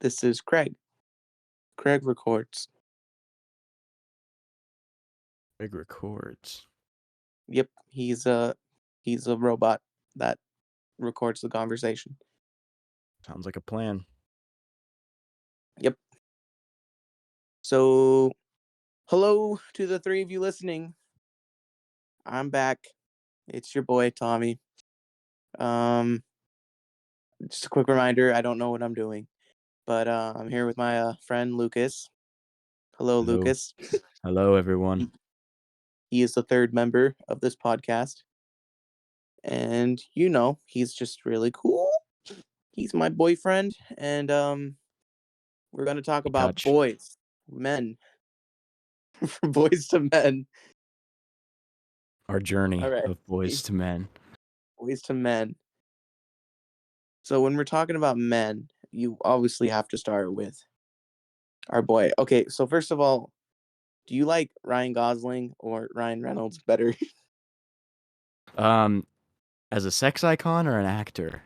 This is Craig. Craig records. Big records. Yep, he's a robot that records the conversation. Sounds like a plan. Yep. So, hello to the three of you listening. I'm back. It's your boy Tommy. Um, just a quick reminder, I don't know what I'm doing, but I'm here with my friend Lucas. Hello, Hello. Lucas. Hello, everyone. He, he is the third member of this podcast, and he's just really cool. He's my boyfriend, and we're gonna talk We about touch boys, men, from boys to men. our All journey right, of boys to men. boys to men. So when we're talking about men, you obviously have to start with our boy. Okay, so first of all, do you like Ryan Gosling or Ryan Reynolds better? Um, as a sex icon or an actor?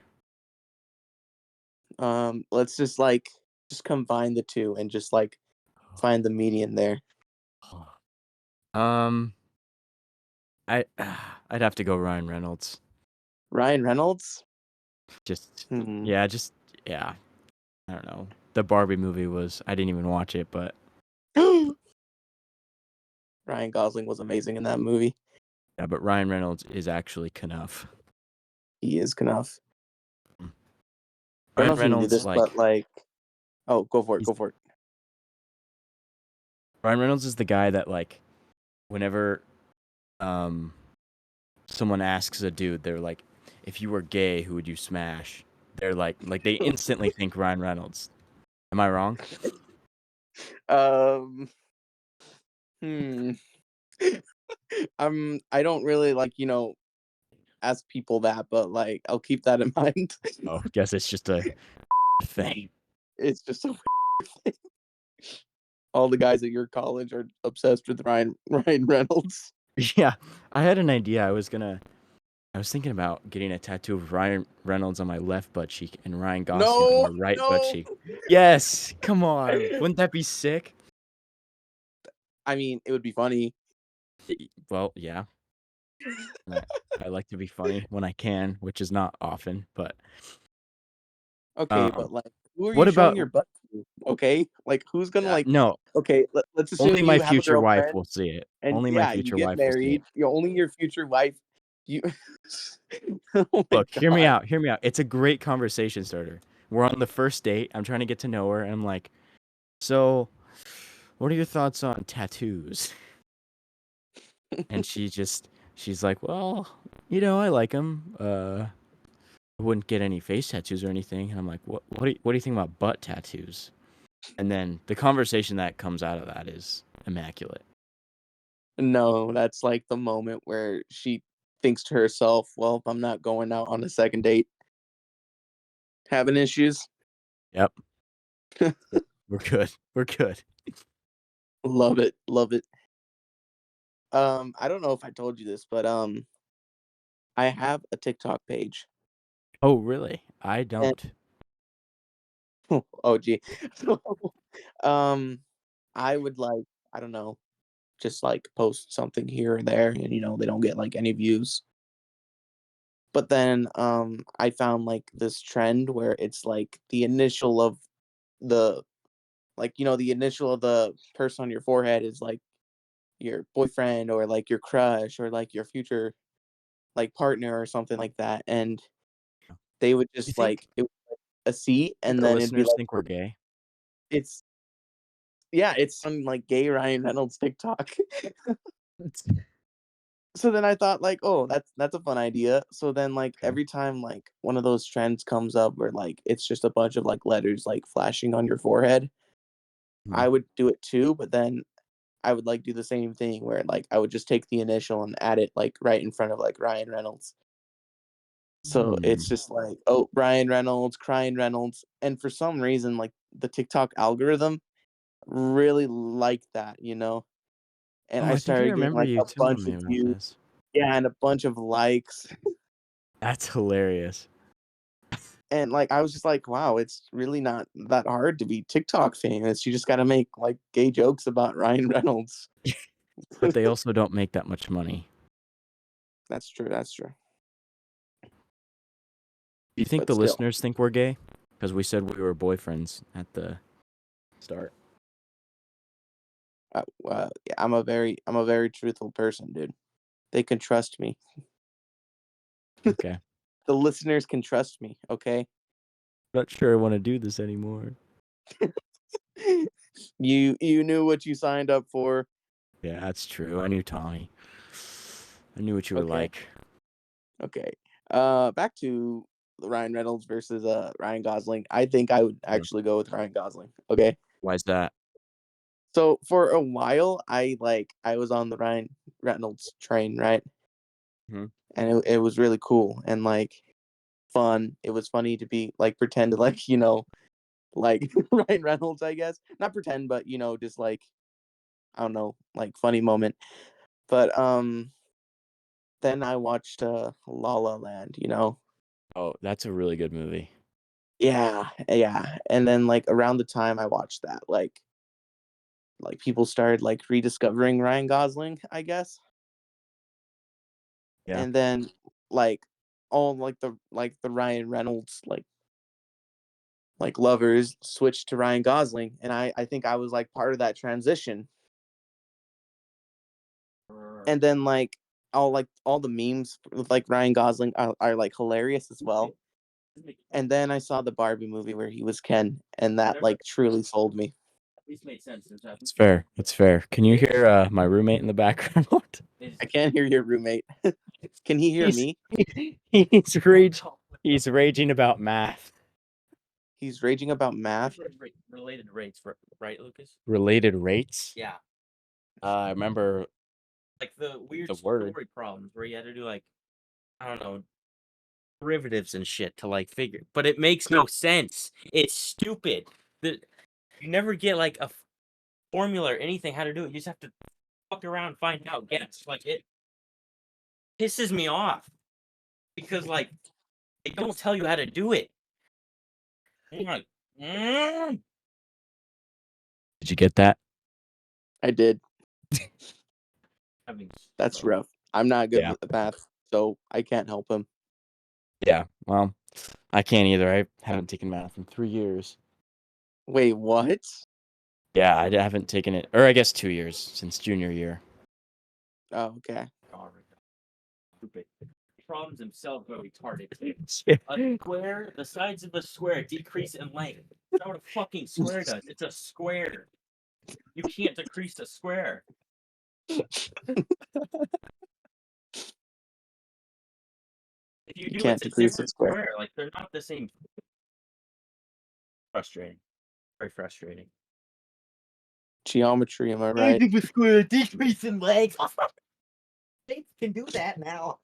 Let's just combine the two and just find the median there. Um, I I'd have to go Ryan Reynolds. Ryan Reynolds? Just Hmm. yeah, yeah. I don't know. The Barbie movie I didn't even watch it, but Ryan Gosling was amazing in that movie. yeah, but Ryan Reynolds is actually Knuff. He is enough. I don't Ryan know if you knew Reynolds this, but oh, go for it, he's go for it. Ryan Reynolds is the guy that whenever um someone asks a dude, they're like, if you were gay, who would you smash? They're like they instantly think Ryan Reynolds. Am I wrong? Um, hmm. I don't really ask people that, but I'll keep that in mind. Oh, guess it's just a thing. It's just so all the guys at your college are obsessed with Ryan Reynolds. Yeah, I had an idea. I was thinking about getting a tattoo of Ryan Reynolds on my left butt cheek and Ryan Gosling on No, my right butt no. cheek. Yes, come on. Wouldn't that be sick? I mean, it would be funny. Well, yeah. I, I like to be funny when I can, which is not often, but Okay, um but who are you what showing about your butt to? Okay, who's gonna no, Okay, let's only assume my you have a future wife girlfriend, will see it. and Only my yeah, you future get wife will see it. married. You only your future wife. You. Oh my Look, hear me god. out. Hear me out. It's a great conversation starter. We're on the first date. I'm trying to get to know her, and I'm like, "So, what are your thoughts on tattoos?" And she's like, "Well, I like them. I wouldn't get any face tattoos or anything." And I'm like, what do you think about butt tattoos?" And then the conversation that comes out of that is immaculate. No, that's the moment where she thinks to herself, "Well, I'm not going out on a second date. Having issues." Yep. We're good. We're good. Love it, love it. I don't know if I told you this, but I have a TikTok page, Oh, really? I and don't. oh gee, so, um, I would I don't know, just post something here or there, and they don't get any views. But then I found this trend where it's the initial of the the initial of the person on your forehead is your boyfriend or your crush or your future partner or something like that, and they would You just think it a C, think and our then it'd be listeners think we're gay? it's yeah, it's some gay Ryan Reynolds TikTok. So then I thought oh, that's a fun idea. So then Okay. every time one of those trends comes up where it's just a bunch of letters flashing on your forehead, I Mhm. would do it too, but then I would do the same thing where I would just take the initial and add it right in front of Ryan Reynolds. So Hmm. it's just oh, Ryan Reynolds, crying Reynolds, and for some reason the TikTok algorithm really liked that, and Oh, I I think I started getting remember you a telling bunch me of about views. this. Yeah, and a bunch of likes. That's hilarious. And like I was just like, wow, it's really not that hard to be TikTok famous. You just got to make like gay jokes about Ryan Reynolds. But they also don't make that much money. That's true. That's true. Do you think But the still, listeners think we're gay? Because we said we were boyfriends at the start. yeah, I'm a very truthful person, dude. They can trust me. Okay. The listeners can trust me. Okay. Not sure I want to do this anymore. You knew what you signed up for. Yeah, that's true. I knew Tommy. I knew what you were Okay. like. Okay. Back to Ryan Reynolds versus Ryan Gosling. I think I would Yeah. actually go with Ryan Gosling. Okay. Why is that? So for a while, I was on the Ryan Reynolds train, right? Hmm. And it was really cool and like fun. It was funny to be like pretend to like like Ryan Reynolds, I guess. Not pretend, but just like I don't know, like funny moment. But then I watched La La Land. Oh, that's a really good movie. Yeah, yeah. And then like around the time I watched that, like people started like rediscovering Ryan Gosling, I guess. Yeah. And then like all like the Ryan Reynolds like lovers switched to Ryan Gosling, and I think I was like part of that transition. And then all the memes with like Ryan Gosling are like hilarious as well. And then I saw the Barbie movie where he was Ken, and that like truly sold me. It's fair. It's fair. Can you hear my roommate in the background? I can't hear your roommate. Can he hear he's me? he's raging about math. He's raging about math. Related rates, right, Lucas? Related rates? Yeah. I remember like the weird the word. Story problems where you had to do like I don't know derivatives and shit to like figure, but it makes no sense. It's stupid. The, you never get like a formula or anything how to do it. You just have to fuck around and find out. Guess like it pisses me off because like they don't tell you how to do it. I'm like, mm. Did you get that? I did. Having That's rough. I'm not good yeah, with the math, so I can't help him. yeah. Well, I can't either. I haven't taken math in 3 years. Wait, what? Yeah, I haven't taken it, or I guess 2 years since junior year. Oh, okay. Problems themselves are retarded. A square, the sides of a square decrease in length. That's not what a fucking square does. It's a square. You can't decrease a square. If you You do, can't it's a decrease the different square. square. Like they're not the same. Frustrating. Very frustrating. Geometry, am I right? Changing the square, decrease in length. They can do that now.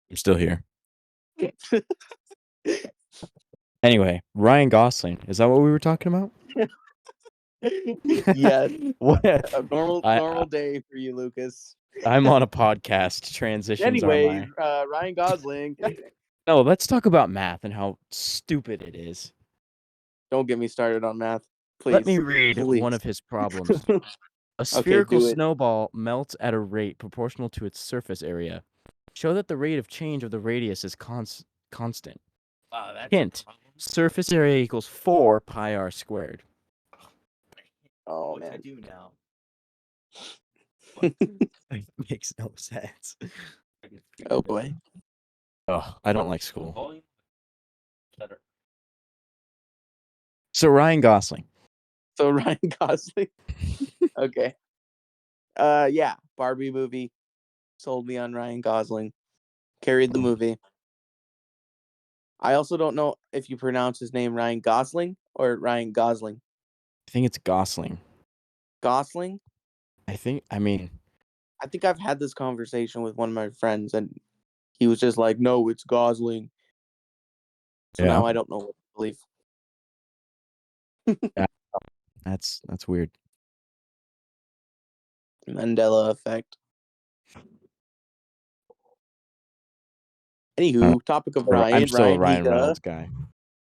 I'm still here. Anyway, Ryan Gosling. Is that what we were talking about? Yes. What? A normal I, normal day for you, Lucas. I'm on a podcast. Transitions are Anyway, my. Ryan Gosling. No, let's talk about math and how stupid it is. Don't get me started on math, Let me please. read one Please. of his problems. A Okay, spherical do it. snowball melts at a rate proportional to its surface area. Show that the rate of change of the radius is constant. Wow, that's hint. Surface area equals 4 pi r squared. Oh What to man. do now? It makes no sense. Oh boy. Oh, I don't like school. So Ryan Gosling. So Ryan Gosling. Okay. Yeah, Barbie movie sold me on Ryan Gosling. Carried the movie. I also don't know if you pronounce his name Ryan Gosling or Ryan Gosling. I think it's Gosling. Gosling? I mean, I think I've had this conversation with one of my friends and he was just like, "No, it's Gosling." So yeah. now I don't know what to believe. Yeah, that's weird. Mandela effect. Anywho, topic of I'm Ryan, still a Ryan Ryan Higa. Reynolds guy.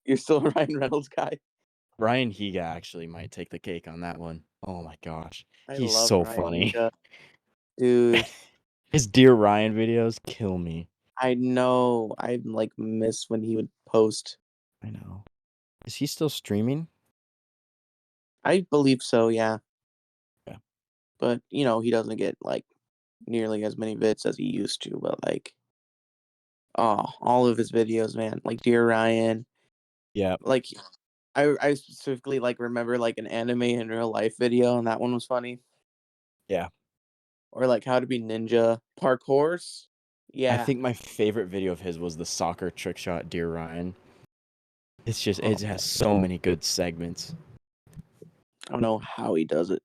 You're still a Ryan Reynolds guy. Ryan Higa actually might take the cake on that one. Oh my gosh, I he's love so Ryan funny. Higa, dude. His Dear Ryan videos kill me. I know. I like miss when he would post. I know. Is he still streaming? I believe so, yeah. Yeah. But he doesn't get like nearly as many vids as he used to. But like, oh, all of his videos, man. Like Dear Ryan. Yeah. Like, I specifically like remember like an anime in real life video, and that one was funny. Yeah. Or like how to be ninja parkours. I Yeah. think my favorite video of his was the soccer trick shot Dear Ryan. It's just Oh, it has so many good segments. I don't know how he does it.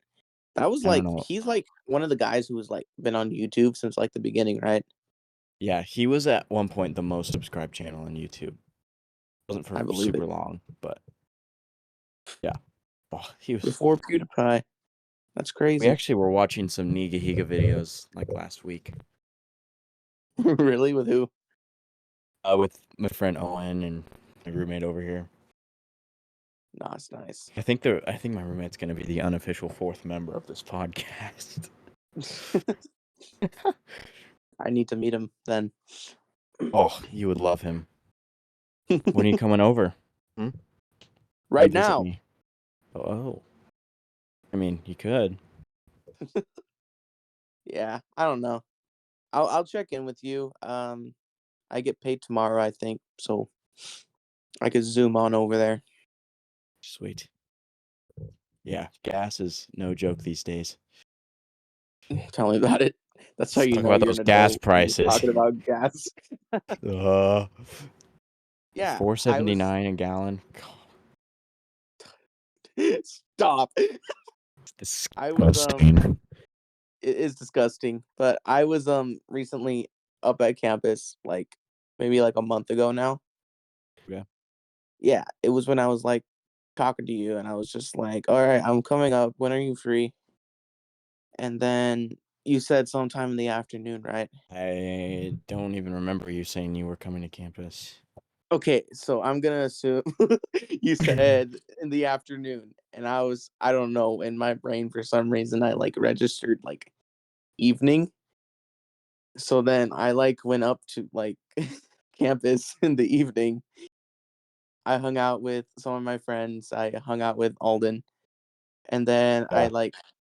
That was I don't like know. he's like one of the guys who was like been on YouTube since like the beginning, right? Yeah, he was at one point the most subscribed channel on YouTube. Wasn't for I believe super it. long, but yeah. Oh, he was. Before PewDiePie. That's We crazy. actually were watching some Niga Higa videos like last week. Really? With who? With my friend Owen and my roommate over here. Nice, nice. I think my roommate's gonna be the unofficial fourth member of this podcast. I need to meet him then. Oh, you would love him. When are you coming over? Hmm? Right Come visit now. me. Oh, I mean, you could. Yeah, I don't know. I'll check in with you. I get paid tomorrow, I think, so I could zoom on over there. Sweet. Yeah, gas is no joke these days. Tell me about it. That's how Let's you talk know about you're those an gas adult when you're prices. talking about gas. uh, Yeah, I was 4.79 a gallon. stop. It's I was disgusting. it is disgusting, but I was recently up at campus like maybe like a month ago now. Yeah. Yeah, it was when I was like talking to you and I was just like, "All right, I'm coming up. When are you free?" And then you said sometime in the afternoon, right? I don't even remember you saying you were coming to campus. Okay, so I'm gonna assume you said in the afternoon, and I don't know, in my brain for some reason I like registered like evening. So then I like went up to like campus in the evening. I hung out with some of my friends. I hung out with Alden, and then Yeah.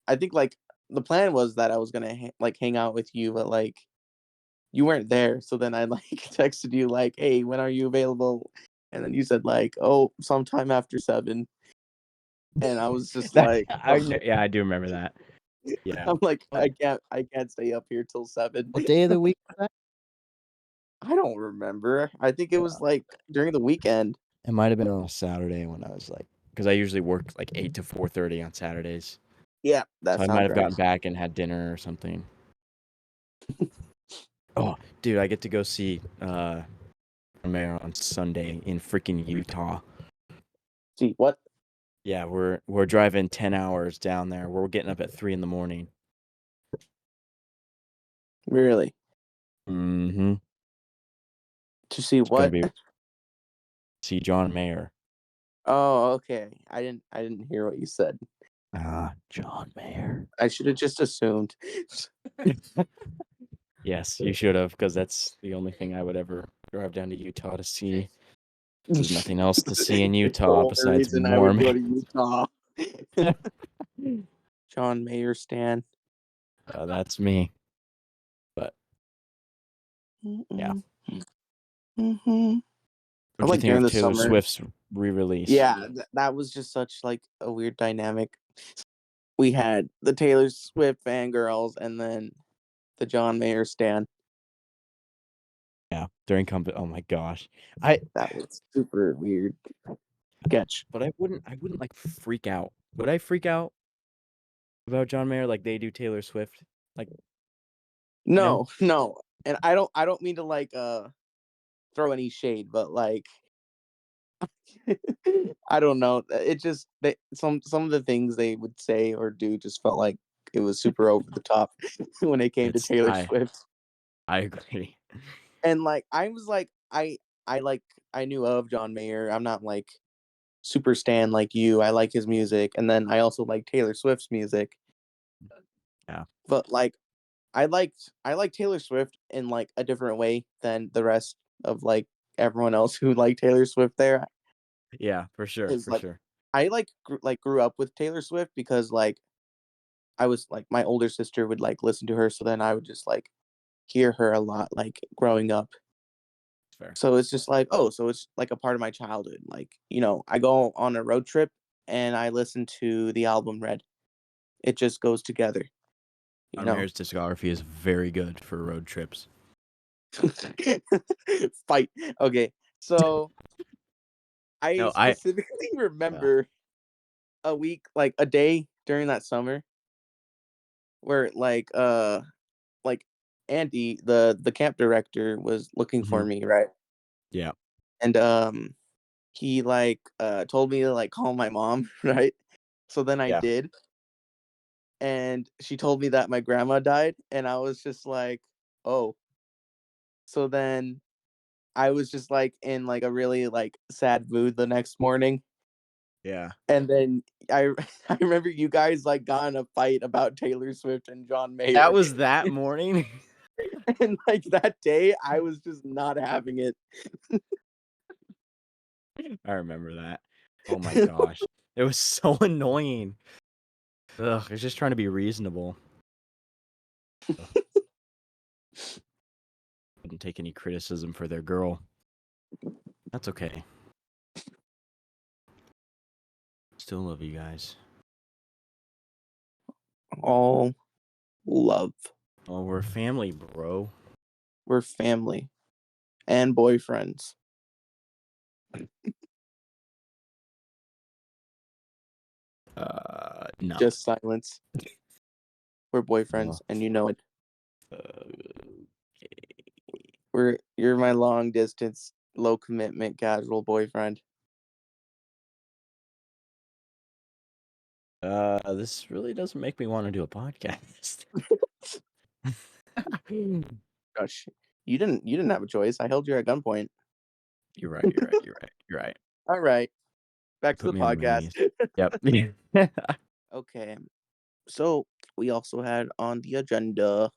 I think like the plan was that I was gonna like hang out with you, but like you weren't there. So then I like texted you like, "Hey, when are you available?" And then you said like, "Oh, sometime after 7." And I was just like, "Oh." Yeah, I do remember that. Yeah. I'm like, What I can't stay up here till 7." what day of the week was that? I don't remember. I think it was like during the weekend. It might have been on a Saturday when I was like, because I usually work like 8 to 4:30 on Saturdays. Yeah, So that I might sounds have right. gotten back and had dinner or something. Oh, dude, I get to go see Mayor on Sunday in freaking Utah. See what? Yeah, we're driving 10 hours down there. We're getting up at 3 in the morning. Really? Mm-hmm. To see It's gonna what? be see John Mayer. Oh, okay. I didn't hear what you said. John Mayer. I should have just assumed. Yes, you should have, because that's the only thing I would ever drive down to Utah to see. There's nothing else to see in It's the Utah only besides reason I would go to Mormons. Utah. John Mayer Stan. That's me. But yeah, Mm-mm. Mm-hmm. I what'd you like think during of the Taylor summer. Swift's re-release? Yeah, that was just such like a weird dynamic. We had the Taylor Swift fangirls and then the John Mayer stan. Yeah, during company. Oh my gosh, I. That was super weird sketch. But I wouldn't like freak out. Would I freak out about John Mayer like they do Taylor Swift? Like, you know? No, no. And I don't mean to like throw any shade, but like I don't know. It just some of the things they would say or do just felt like it was super over the top when it came to It's Taylor Swift. I agree. And, like, I was like I, like I knew of John Mayer. I'm not, like, super stan like you. I like his music, and then I also like Taylor Swift's music. Yeah. But, like, I like Taylor Swift in, like, a different way than the rest of, like, everyone else who like Taylor Swift there. Yeah, for sure, Is for like, sure. I, like, grew up with Taylor Swift because, like, I was like my older sister would, like, listen to her, so then I would just, like, hear her a lot, like, growing up. It's fair. So it's just like, oh, so it's like a part of my childhood. Like, I go on a road trip and I listen to the album Red. It just goes together, you John know. Mayer's discography is very good for road trips. Fight. Okay. So I No, I specifically yeah. remember a week, like a day during that summer where like Andy, the camp director was looking for Mhm. me, right? Yeah, And he like told me to like call my mom, right? So then I yeah. did, and she told me that my grandma died, and I was just like, "Oh." So then I was just like in like a really like sad mood the next morning, Yeah. and then I I remember you guys like got in a fight about Taylor Swift and John That Mayer, was that morning? and like that day I was just not having it. I remember that. Oh my gosh. It was so annoying. Ugh, I was just trying to be reasonable. Ugh, couldn't take any criticism for their girl. That's okay. Still love you guys. All love. Oh, we're family, bro. We're family and boyfriends. No. Just silence. We're boyfriends, Well, and you know it. okay. You're my long distance, low commitment, casual boyfriend. This really doesn't make me want to do a podcast. Gosh, you didn't have a choice. I held you at gunpoint. You're right, you're right, you're right, you're right. All right, back to Put the me on my podcast. knees. Yep. Okay, so we also had on the agenda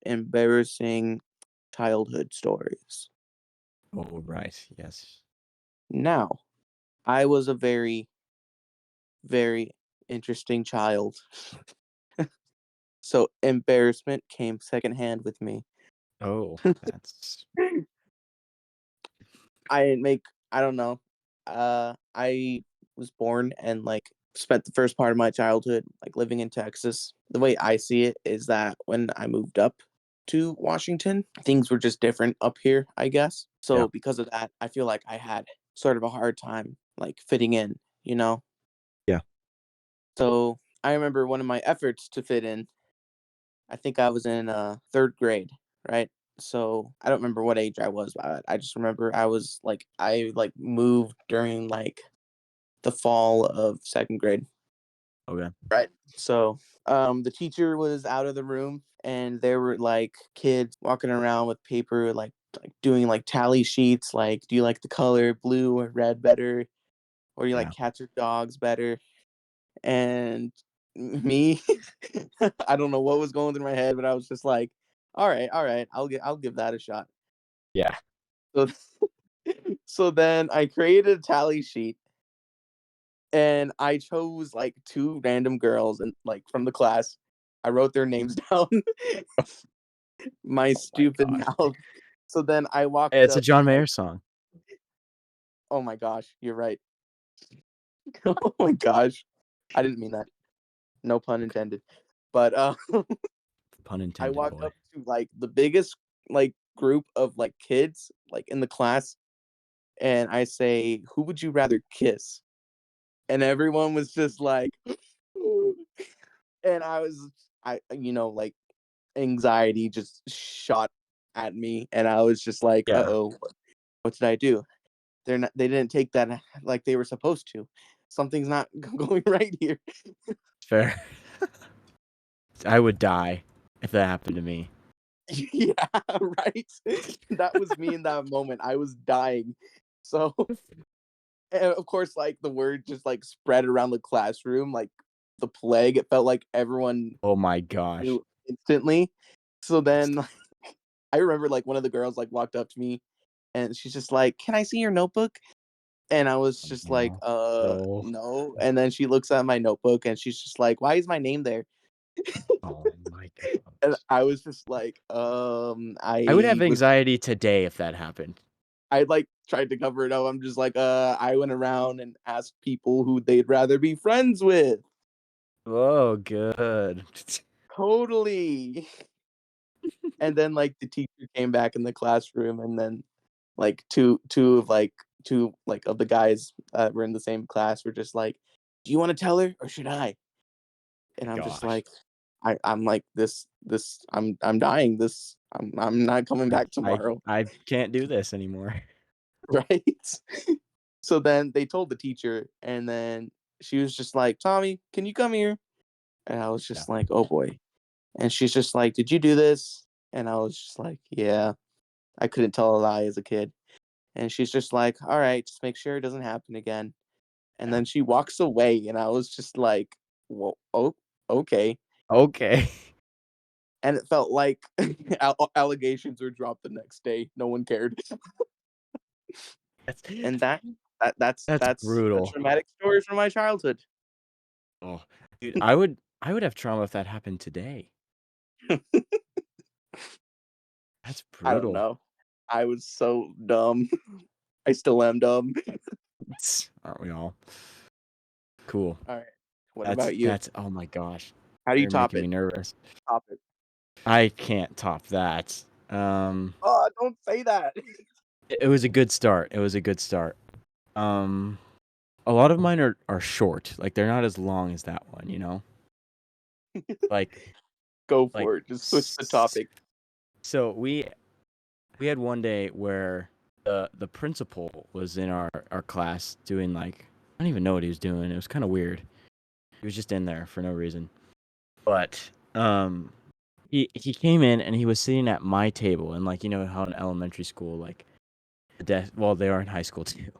embarrassing childhood stories. Oh, right. Yes. Now, I was a very, very interesting child. So embarrassment came secondhand with me. Oh, that's I didn't make I don't know. I was born and like spent the first part of my childhood like living in Texas. The way I see it is that when I moved up to Washington, things were just different up here, I guess. yeah. So because of that, I feel like I had sort of a hard time like fitting in, you know? Yeah. So I remember one of my efforts to fit in, I think I was in third grade, right? So I don't remember what age I was, but I just remember I like moved during like the fall of second grade, Okay. right? So the teacher was out of the room, and there were like kids walking around with paper, like doing like tally sheets, like do you like the color blue or red better, or do you like Yeah. cats or dogs better? And me, I don't know what was going through my head, but I was just like, all right, I'll give that a shot. Yeah. So so then I created a tally sheet, and I chose like two random girls and like from the class. I wrote their names down. My Oh my stupid gosh. mouth. So then I Hey, walked it's a up John to Mayer like, song. oh my gosh, you're right. Oh my gosh. I didn't mean that. No pun intended. But Pun I intended, walked boy. up to like the biggest like group of like kids like in the class, and I say, "Who would you rather kiss?" And everyone was just like, and like anxiety just shot at me, and I was just like, "Uh Yeah. oh, what did I do?" They didn't take that like they were supposed to. Something's not going right here. Fair. I would die if that happened to me. Yeah, right? That was me in that moment, I was dying. So, and of course, like, the word just, like, spread around the classroom like the plague, it felt like everyone Oh my gosh. knew instantly. So then, I remember, like, one of the girls, like, walked up to me, and she's just like, "Can I see your notebook?" And I was just like, No. No. no." And then she looks at my notebook, and she's just like, "Why is my name there?" Oh my And gosh. I was just like, I would have I was anxiety today if that happened. I, like, tried to cover it up. I'm just like, I went around and asked people who they'd rather be friends with." Oh, good. Totally. And then, like, the teacher came back in the classroom, and then, like, two, like, of the guys that were in the same class were just like, "Do you wanna tell her or should I?" And I'm just Gosh. like, I'm like, I'm dying. I'm not coming I back I tomorrow." I can't do this anymore. Right? So then they told the teacher, and then she was just like, "Tommy, can you come here?" And I was Yeah. just like, "Oh boy." And she's just like, "Did you do this?" And I was just like, "Yeah." I couldn't tell a lie as a kid. And she's just like, "All right, just make sure it doesn't happen again." And Yeah. then she walks away, and I was just like, "Well, oh, okay." Okay. And it felt like allegations were dropped the next day. No one cared. That's And that's that's that's a brutal. traumatic story from my childhood. Oh, dude, I would have trauma if that happened today. That's I don't brutal. know. I was so dumb. I still am dumb. Aren't we all? Cool. All right. What That's about you? that's oh my gosh. How do you You're top making it? me nervous. Top it. I can't top that. Um, Oh, don't say that. it was a good start. It was a good start. Um, a lot of mine are short. Like they're not as long as that one, you know? Like Go like for it. Just switch the s- topic. so we had one day where the principal was in our class doing like I don't even know what he was doing. It was kind of weird. He was just in there for no reason. But he came in and he was sitting at my table and like you know how in elementary school like well they are in high school too.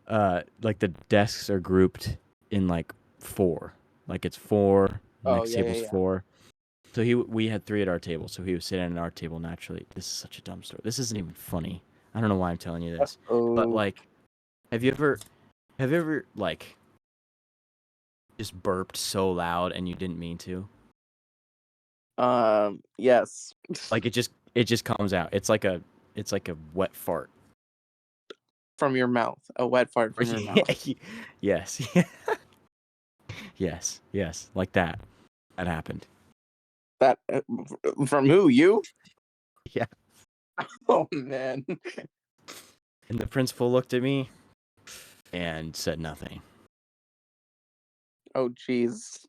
Like the desks are grouped in like four. Like it's four, Oh, next yeah, yeah, table's yeah. four. So we had three at our table, so he was sitting at our table naturally. This is such a dumb story. This isn't even funny. I don't know why I'm telling you this. But Oh, like have you ever like just burped so loud and you didn't mean to? yes. Like it just comes out. It's like a wet fart. From your mouth. A wet fart from your mouth. Yes. Yes. Yes. Like that. That happened. That from who? You? Yeah. Oh man. And the principal looked at me and said nothing. Oh jeez.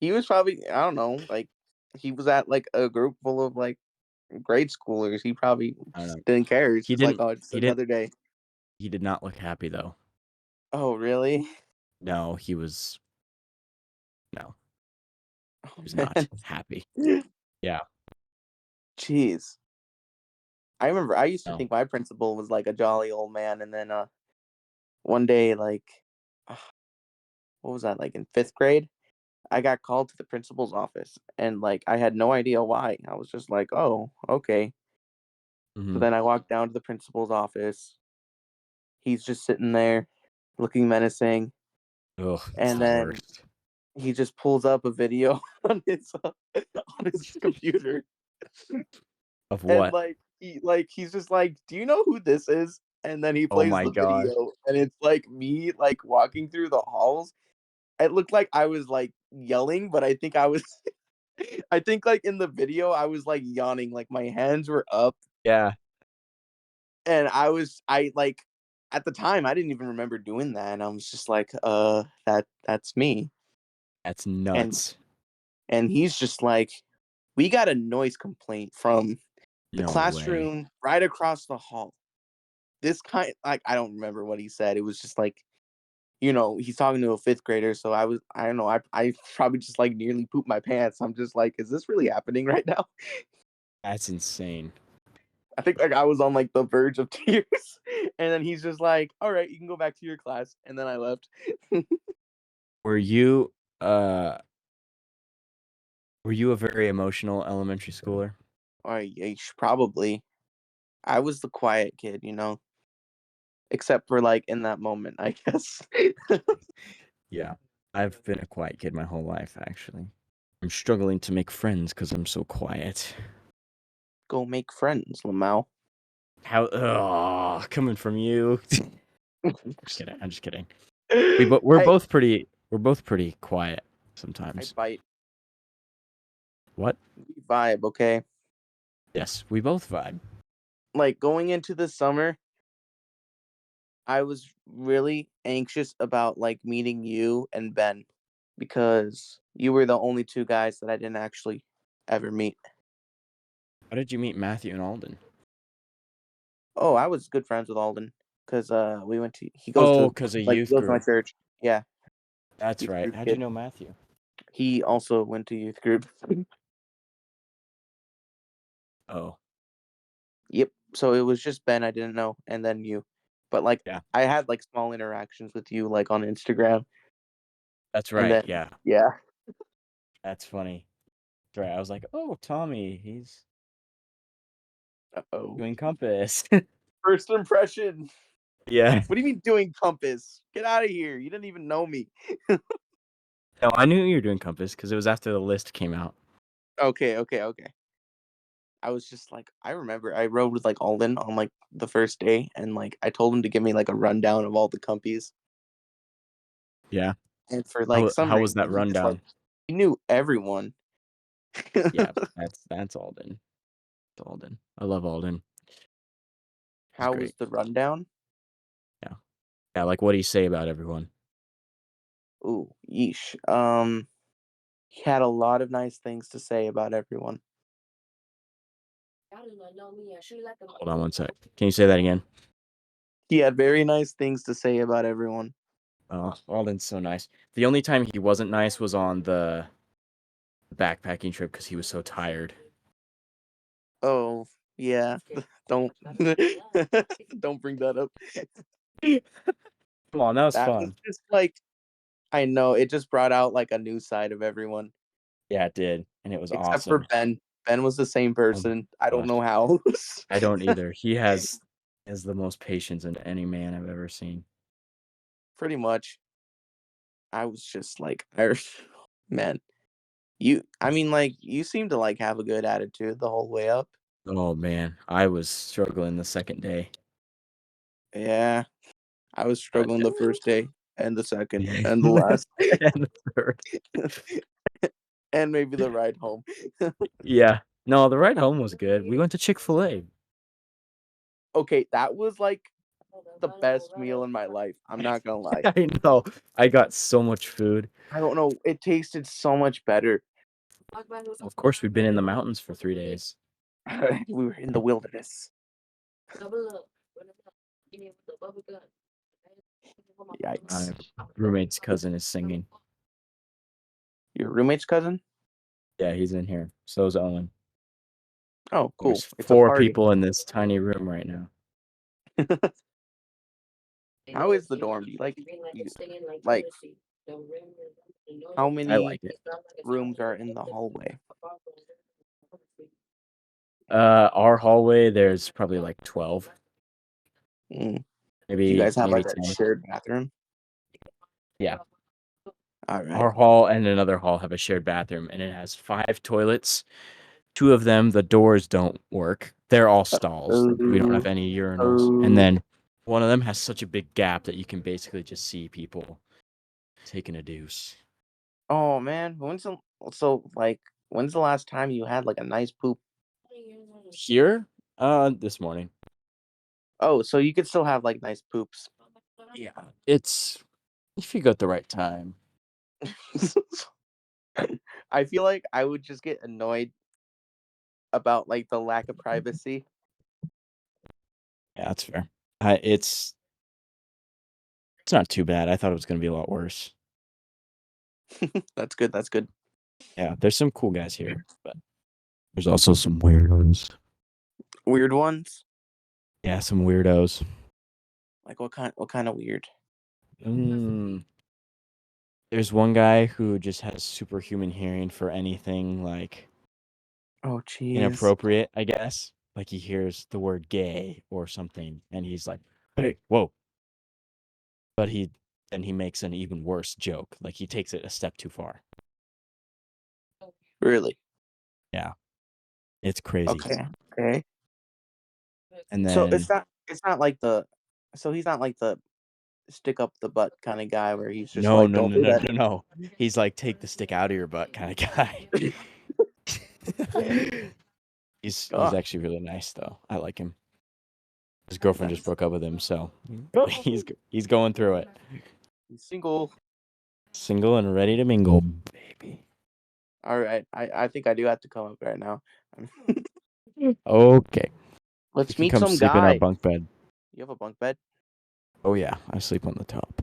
He was probably, I don't know, like, he was at like a group full of like grade schoolers. He probably I don't just know. didn't care. He's He just like, didn't "Oh, it's he didn't another day." he did not look happy though. Oh really? No, no, Oh he was not man. happy. Yeah. Jeez. I remember I used to No. think my principal was like a jolly old man, and then one day, like, what was that, like in fifth grade? I got called to the principal's office, and like I had no idea why. I was just like, "Oh, okay." So Mhm. then I walked down to the principal's office. He's just sitting there looking menacing, Ugh, it's and the then worst. he just pulls up a video on his computer, Of and what? like he's just like, "Do you know who this is?" And then he Oh plays my the gosh. video, and it's like me like walking through the halls. It looked like I was like yelling, but I think I was I think like in the video I was like yawning, like my hands were up, Yeah, and I like at the time I didn't even remember doing that, and I was just like, that's me." that's And nuts. he's just like, "We got a noise complaint from the No way. classroom right across the hall." This kind, like, I don't remember what he said. It was just like he's talking to a fifth grader. So I don't know, I probably just like nearly pooped my pants. I'm just like, is this really happening right now? That's insane. I think like I was on like the verge of tears, and then he's just like, "All right, you can go back to your class," and then I left. Were you uh were you a very emotional elementary schooler? Probably. I was the quiet kid, except for like in that moment, I guess. Yeah. I've been a quiet kid my whole life, actually. I'm struggling to make friends because I'm so quiet. Go make friends, Lamau. How? Coming from you. Just kidding. I'm just kidding. We're Hey, both pretty quiet I sometimes. bite. What? We vibe, okay? Yes, we both vibe. Like going into the summer, I was really anxious about like meeting you and Ben because you were the only two guys that I didn't actually ever meet. How did you meet Matthew and Alden? Oh, I was good friends with Alden because we went to Oh, because of he youth goes to my group. church. Yeah, That's youth right. group How'd you kid. know Matthew? He also went to youth group. Oh, Yep. So it was just Ben I didn't know, and then you. But like yeah. I had like small interactions with you like on Instagram, That's and right. then Yeah. yeah. That's funny. That's right. I was like, oh, Tommy, he's Oh. doing Compass. First impression. Yeah. What do you mean doing Compass? Get out of here. You didn't even know me. No, I knew you were doing Compass because it was after the list came out. Okay, okay, okay. I was just like, I remember I rode with like Alden on like the first day, and like I told him to give me like a rundown of all the compies. Yeah. And for like some How was that reason, rundown? he knew everyone. Yeah, that's Alden. It's Alden. I love Alden. He's How was great. the rundown? Yeah. Yeah, like what do you say about everyone? Ooh, yeesh. He had a lot of nice things to say about everyone. Hold on one sec. Can you say that again? He had very nice things to say about everyone. Oh, Alden's so nice. The only time he wasn't nice was on the backpacking trip because he was so tired. Oh, yeah. Don't don't bring that up. Come on, that was That was fun. just like I know it just brought out like a new side of everyone, Yeah, it did, and it was except for awesome. Ben. Ben was the same Oh my person. I don't gosh, know how. I don't either. He has the most patience in any man I've ever seen. Pretty much. I was just like, I, man, I mean, like, you seem to like have a good attitude the whole way up. Oh man, I was struggling the second day. Yeah, I was But struggling the first day and the second yeah, and the last, and the third. and maybe the ride home. Yeah. No, the ride home was good. We went to Chick-fil-A. Okay, that was like the best meal in my life. I'm not gonna lie. I know. I got so much food. I don't know. It tasted so much better. Of course, we've been in the mountains for 3 days. We were in the wilderness. My Yikes. roommate's cousin is singing. Your roommate's cousin? Yeah, he's in here. So is Owen. Oh, cool. There's It's a four party. people in this tiny room right now. How is the dorm? Do you like how I many like it. rooms are in the hallway? Our hallway, there's probably like 12, Mm. Do you maybe guys have maybe like a 10. shared bathroom? Yeah. All right. Our hall and another hall have a shared bathroom, and it has 5 toilets. Two of them, the doors don't work. They're all stalls. Like, we don't have Oh, any urinals. And oh, then one of them has such a big gap that you can basically just see people taking a deuce. oh man, when's the last time you had like a nice poop? Here, this morning. Oh, so you could still have like nice poops. Yeah, it's if you go at the right time. I feel like I would just get annoyed about like the lack of privacy. Yeah, that's fair. It's It's not too bad. I thought it was gonna be a lot worse. That's good. That's good. Yeah, there's some cool guys here, but there's also some weirdos. Weird ones. Yeah, some weirdos. Like what kind? What kind of weird? Mm. There's one guy who just has superhuman hearing for anything like Oh, jeez. inappropriate, I guess. Like he hears the word gay or something, and he's like, "Hey, whoa!" But he makes an even worse joke. Like he takes it a step too far. Really? Yeah, it's crazy. Okay. Okay. And So then it's not like the so he's not like the stick up the butt kind of guy where he's just no, like, no, don't no, do no, that. no, no. He's like, take the stick out of your butt kind of guy. He's God, actually really nice though. I like him. His girlfriend just that's broke up with him, so he's going through it. he's single. Single and ready to mingle, baby. All right. I think I do have to come up right now. Okay. You Let's can meet come some sleep in our guy. bunk bed. You have a bunk bed? Oh yeah, I sleep on the top.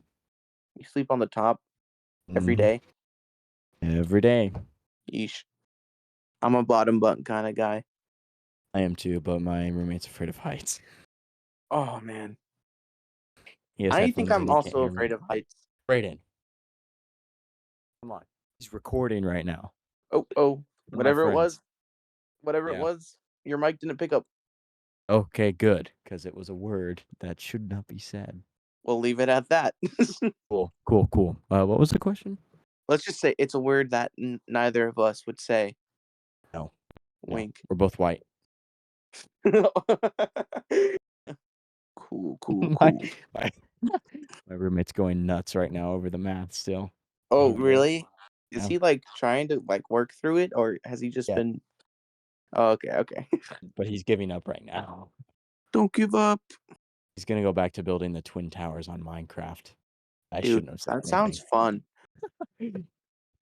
You sleep on the top every Hmm. day? Every day. Yeesh. I'm a bottom bunk kind of guy. I am too, but my roommate's afraid of heights. Oh man. He has I think headphones I'm and he can't also hear afraid me. of heights. Brayden, come on. He's recording right now. Oh, oh, One of my friends. whatever it Yeah. was, your mic didn't pick up. Okay, good. Because it was a word that should not be said. We'll leave it at that. Cool, cool, cool. What was the question? Let's just say it's a word that neither of us would say. No, no. Wink. We're both white. Cool, cool, my, cool. my my roommate's going nuts right now over the math still. Oh, Yeah. really? Is Yeah. he like trying to like work through it, or has he just Yeah. been? Oh, okay, okay. But he's giving up right now. Don't give up, He's gonna go back to building the twin towers on Minecraft. I dude. shouldn't have said That sounds anything. fun.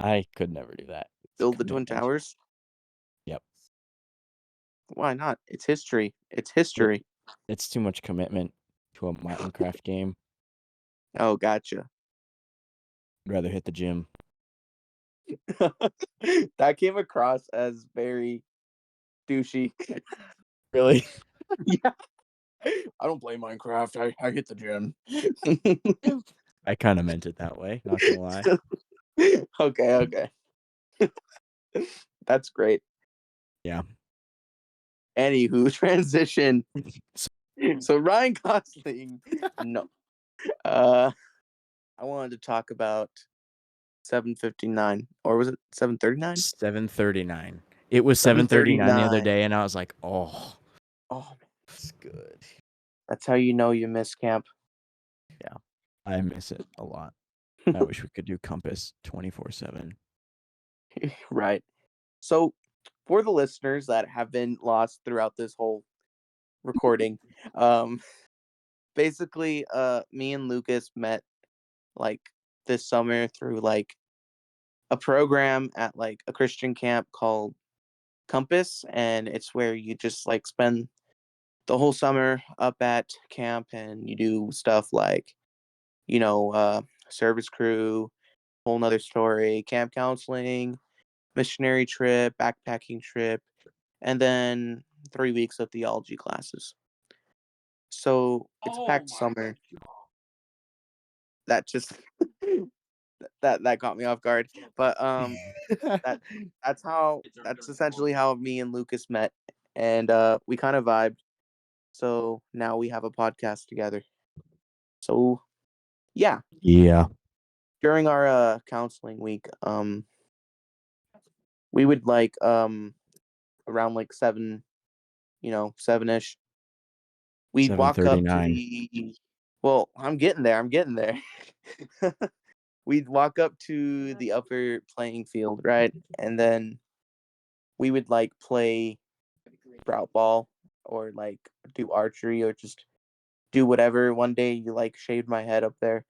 I could never do that. It's a Build the twin commitment. towers. Yep. Why not? It's history. It's It history. it's too much commitment to a Minecraft game. Oh, gotcha. I'd rather hit the gym. That came across as very douchey. Really? Yeah, I don't play Minecraft. I hit the gym. I kind of meant it that way, not gonna lie. Okay, okay. That's great. Yeah. Anywho, transition. So So Ryan Gosling. No. Uh I wanted to talk about 7:59, or was it 7:39? 7:39. It was 7:39 the other 7:39. day, and I was like, "Oh, Oh, that's good." that's how you know you miss camp. Yeah, I miss it a lot. I wish we could do Compass 24/7. Right. So, for the listeners that have been lost throughout this whole recording, um, basically, me and Lucas met like this summer through like a program at like a Christian camp called Compass, and it's where you just like spend the whole summer up at camp and you do stuff like, you know, service crew, whole nother story, camp counseling, missionary trip, backpacking trip, and then 3 weeks of theology classes. So it's a packed summer. That just that caught me off guard. But that that's essentially how me and Lucas met, and we kind of vibed. So now we have a podcast together. So yeah, Yeah. during our counseling week, we would like around like 7, 7ish, we'd walk up to 7:39. the well, I'm getting there. I'm getting there. We'd walk up to the upper playing field, right? And then we would like play sprout ball or like do archery or just do whatever. One day you like shaved my head up there.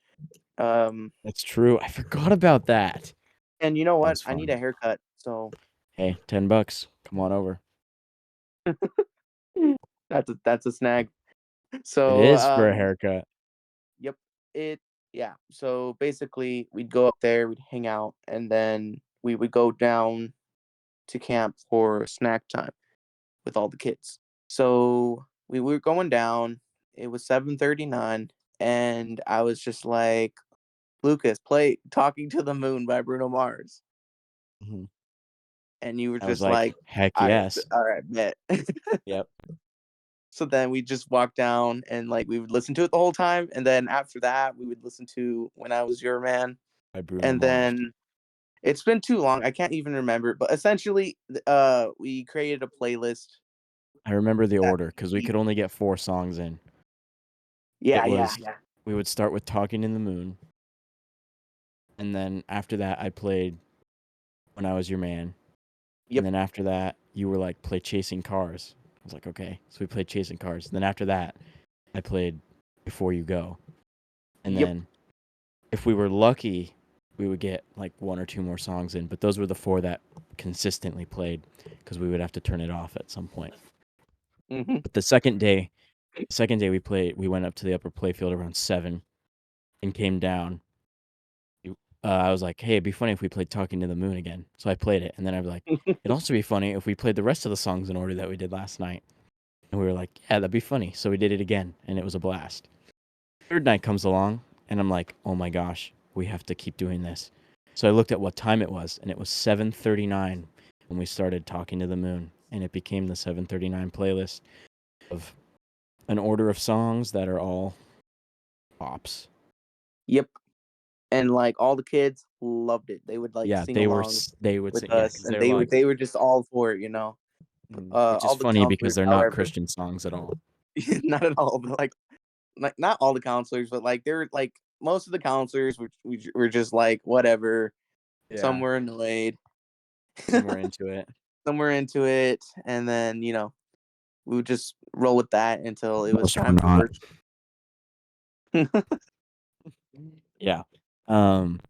Um, That's true. I forgot about that. and you know That what? was I need a fun. haircut. So Hey, $10. Come on over. that's a snag. It So is for a haircut. yep, it yeah, so basically we'd go up there, we'd hang out, and then we would go down to camp for snack time with all the kids. So we were going down. It was 7:39, and I was just like, "Lucas, play "Talking to the Moon" by Bruno Mars," Mhm. and you were I was just like, like, "Heck yes." all right, bet." Yep, So then we just walked down and like we would listen to it the whole time, and then after that we would listen to "When I Was Your Man," by Bruno and Mars. then it's been too long, I can't even remember, but essentially, we created a playlist I remember the that order because we we could only get 4 songs in. It yeah, yeah, was yeah. we would start with "Talking in the Moon," and then after that, I played "When I Was Your Man," and Yep. then after that, you were like, "Play Chasing Cars." I was like, "Okay." So we played Chasing Cars. Then after that, I played Before You Go, and Yep. then if we were lucky, we would get like 1 or 2 more songs in, but those were the 4 that consistently played because we would have to turn it off at some point. Mhm. But second day we went up to the upper playfield around 7 and came down. I was like, "Hey, it'd be funny if we played Talking to the Moon again." So I played it, and then I'd be like, "It'd also be funny if we played the rest of the songs in order that we did last night." And we were like, "Yeah, that'd be funny." So we did it again, and it was a blast. Third night comes along, and I'm like, "Oh my gosh, we have to keep doing this." So I looked at what time it was, and it was 7:39 when we started Talking to the Moon, and it became the 7:39 playlist of an order of songs that are all pops. Yep. And, like, all the kids loved it. They would, like, Yeah, sing along they would with sing, yeah, us, because and they're like, they were just all for it, you know? which is All the funny because counselors, they're not however Christian songs at all. not at all, but, like, not all the counselors, but, like, they're like, most of the counselors were just like, "Whatever." Some Yeah, were annoyed, some were into it. some were into it, and then, we would just roll with that until it was Most were time for not. worship. Yeah. Um,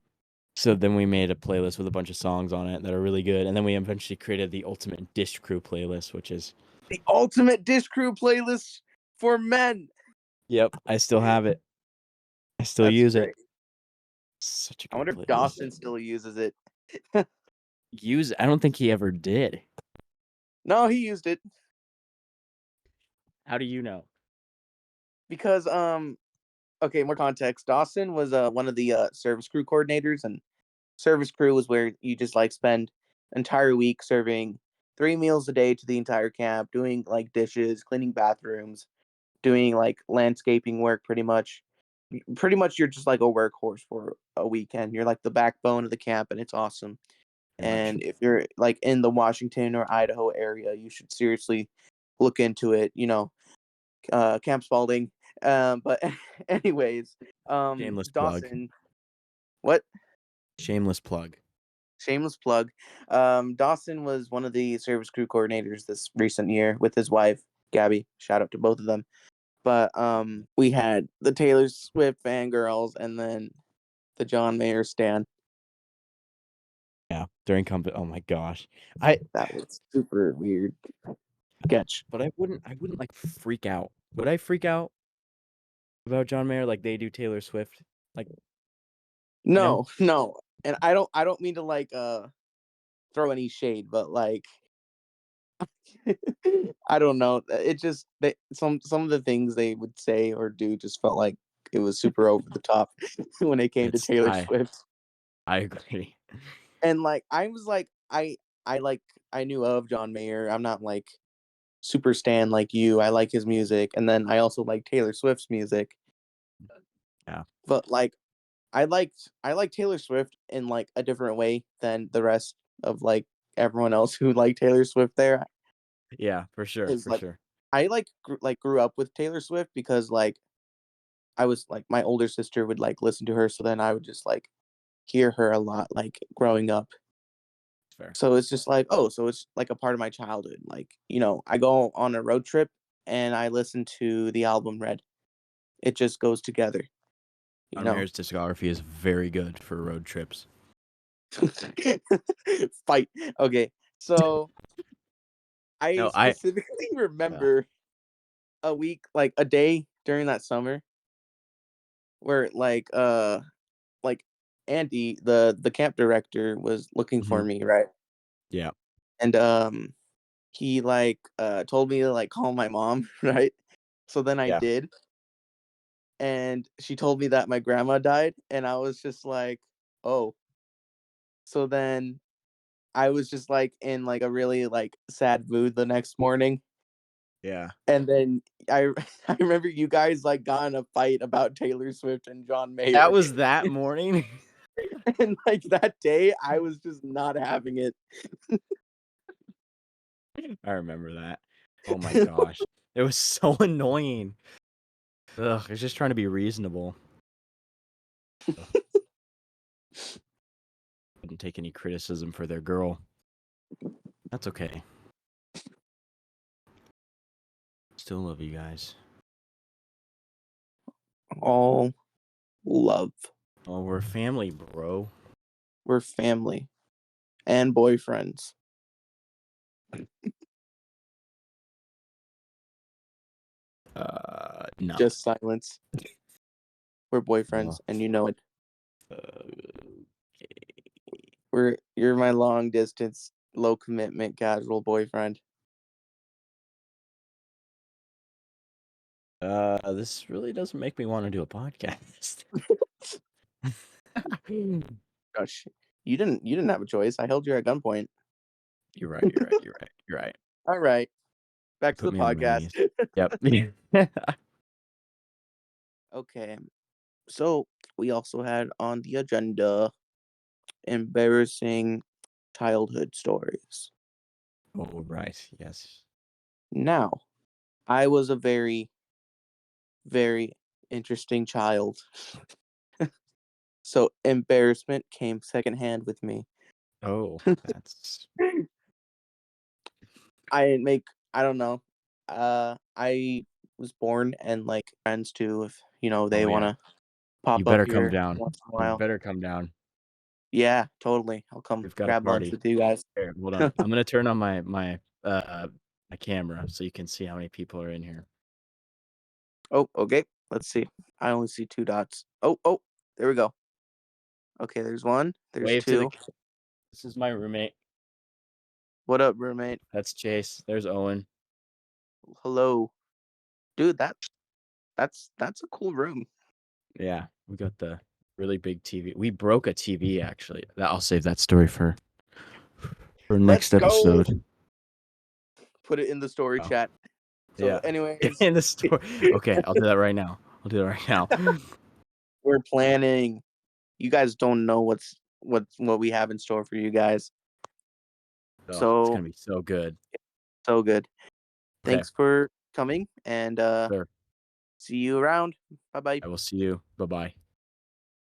so then we made a playlist with a bunch of songs on it that are really good, and then we eventually created the Ultimate Dish Crew playlist, which is The ultimate Dish Crew playlist for men. yep, I still have it. I still That's use it. great. Such a I good wonder if playlist. Dawson still uses it. I don't think he ever did. No, he used it How do you know? because okay, more context. Dawson was one of the service crew coordinators, and service crew was where you just like spend entire week serving 3 meals a day to the entire camp, doing like dishes, cleaning bathrooms, doing like landscaping work pretty much. Pretty much you're just like a workhorse for a weekend. You're like the backbone of the camp and it's awesome. Pretty much. And if you're like in the Washington or Idaho area, you should seriously look into it, Camp Spalding. But anyways, Shameless plug. Dawson, what? Shameless plug. Shameless plug. Dawson was one of the service crew coordinators this recent year with his wife, Gabby. Shout out to both of them. But we had the Taylor Swift fangirls and then the John Mayer stan. Yeah, during company. Oh my gosh. I That was super weird. Sketch. but I wouldn't like freak out. Would I freak out about John Mayer like they do Taylor Swift? Like, you know? No, no. And I don't mean to like throw any shade, but like I don't know. It just some of the things they would say or do just felt like it was super over the top when it came to It's Taylor Swift. I agree. And like I was like I like I knew of John Mayer. I'm not like super stan like you. I like his music, and then I also like Taylor Swift's music. Yeah. But like I like Taylor Swift in like a different way than the rest of like everyone else who like Taylor Swift. There Yeah, for sure, is for like sure. I grew up with Taylor Swift because like I was like my older sister would like listen to her, so then I would just like hear her a lot like growing up. It's fair. So it's just like, oh, so it's like a part of my childhood. Like, I go on a road trip and I listen to the album Red. It just goes together, you John know. Mayer's discography is very good for road trips. Fight. Okay. So I No, I specifically yeah. remember a week, like a day during that summer where like Andy, the camp director, was looking for Mhm. me, right? Yeah. And he told me to call my mom, right? So then I Yeah. did, and she told me that my grandma died, and I was just like, oh. So then I was just in a really sad mood the next morning. Yeah. And then I I remember you guys got in a fight about Taylor Swift and John That Mayer. was that morning? And that day I was just not having it. I remember that. Oh my gosh. It was so annoying. Ugh, I was just trying to be reasonable. Ugh, wouldn't take any criticism for their girl. That's okay. Still love you guys. All love. Oh, we're family, bro. We're family and boyfriends. No. Just silence. We're Oh, boyfriends and you know it. okay. You're my long distance, low commitment, casual boyfriend. This really doesn't make me want to do a podcast. Gosh, you didn't have a choice. I held you at gunpoint. You're right. You're right. You're right. You're right. All right, You back to put the me on my podcast. knees. Yep. Okay, so we also had on the agenda embarrassing childhood stories. Oh, right. Yes. Now, I was a very, very interesting child. So embarrassment came secondhand with me. Oh, that's I didn't make I don't know. I was born and friends too if they oh yeah. wanna You pop up better come here down. once in a You while. better come down. Yeah, totally. I'll come We've got a grab lunch party. with you guys. Here, hold on. I'm gonna turn on my camera so you can see how many people are in here. Oh, okay. Let's see. I only see 2 dots. Oh, oh, there we go. Okay, there's 1, there's Wave to the 2. This is my roommate. What up, roommate? That's Chase. There's Owen. Hello. Dude, that's a cool room. Yeah, we got the really big TV. We broke a TV actually. I'll save that story for Let's next go. episode. Put it in the story Oh, chat. So yeah. anyways, In the story. Okay, I'll do that right now. I'll do that right now. we're planning. You guys don't know what we have in store for you guys. Oh, it's So gonna be so good. so good. Okay, Thanks for coming and sir. see you around. Bye bye. I will see you. Bye bye.